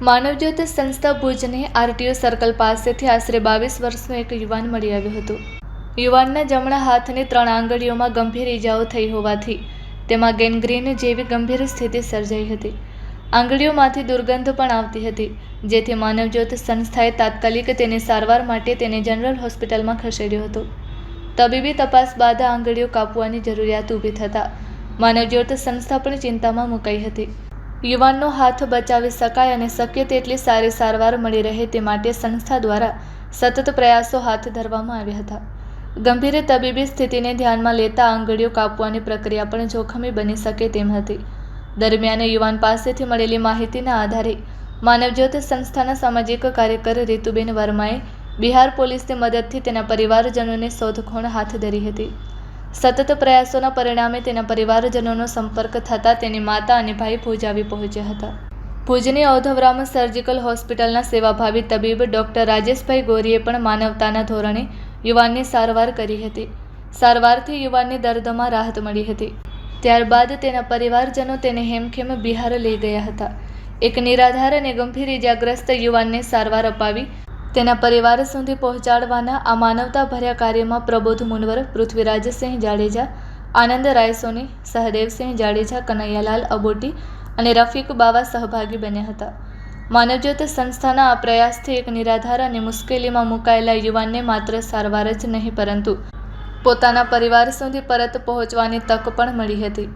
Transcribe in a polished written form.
માનવજ્યોત સંસ્થા ભુજની RTO circle પાસેથી આશરે 22 વર્ષનો એક યુવાન મળી આવ્યો હતો। યુવાનના જમણા હાથની 3 આંગળીઓમાં ગંભીર ઈજાઓ થઈ હોવાથી તેમાં ગેંગ્રીન જેવી ગંભીર સ્થિતિ સર્જાઈ હતી। આંગળીઓમાંથી દુર્ગંધ પણ આવતી હતી, જેથી માનવજ્યોત સંસ્થાએ તાત્કાલિક તેની સારવાર માટે તેને જનરલ હોસ્પિટલમાં ખસેડ્યો હતો। તબીબી તપાસ બાદ આંગળીઓ કાપવાની જરૂરિયાત ઊભી થતાં માનવજ્યોત સંસ્થા પણ ચિંતામાં મુકાઈ હતી। યુવાનનો હાથ બચાવી શકાય અને શક્ય તેટલી સારી સારવાર મળી રહે તે માટે સંસ્થા દ્વારા સતત પ્રયાસો હાથ ધરવામાં આવ્યા હતા। ગંભીર તબીબી સ્થિતિને ધ્યાનમાં લેતા આંગળીઓ કાપવાની પ્રક્રિયા પણ જોખમી બની શકે તેમ હતી। દરમિયાન યુવાન પાસેથી મળેલી માહિતીના આધારે માનવજ્યોત સંસ્થાના સામાજિક કાર્યકર રીતુબેન વર્માએ બિહાર પોલીસની મદદથી તેના પરિવારજનોની શોધખોળ હાથ ધરી હતી। સતત પ્રયાસોના પરિણામે તેના પરિવારજનોનો સંપર્ક થતાં તેની માતા અને ભાઈ ભુજ આવી પહોંચ્યા હતા। ભુજની ઔધવરામ સર્જિકલ હોસ્પિટલના સેવાભાવી તબીબ ડૉક્ટર રાજેશભાઈ ગોરીએ પણ માનવતાના ધોરણે યુવાનની સારવાર કરી હતી। સારવારથી યુવાનની દર્દમાં રાહત મળી હતી। ત્યારબાદ તેના પરિવારજનો તેને હેમખેમ બિહાર લઈ ગયા હતા। એક નિરાધાર અને ગંભીર ઇજાગ્રસ્ત યુવાનને સારવાર અપાવી તેના પરિવાર સુધી પહોંચાડવાના આ માનવતાભર્યા કાર્યમાં પ્રબોધ મુનવર, પૃથ્વીરાજસિંહ જાડેજા, આનંદ રાયસોની, સહદેવસિંહ જાડેજા, કનૈયાલાલ અબોટી અને રફીક બાવા સહભાગી બન્યા હતા। માનવજ્યોત સંસ્થાના આ પ્રયાસથી એક નિરાધાર અને મુશ્કેલીમાં મુકાયેલા યુવાનને માત્ર સારવાર જ નહીં પરંતુ પોતાના પરિવાર સુધી પરત પહોંચવાની તક પણ મળી હતી।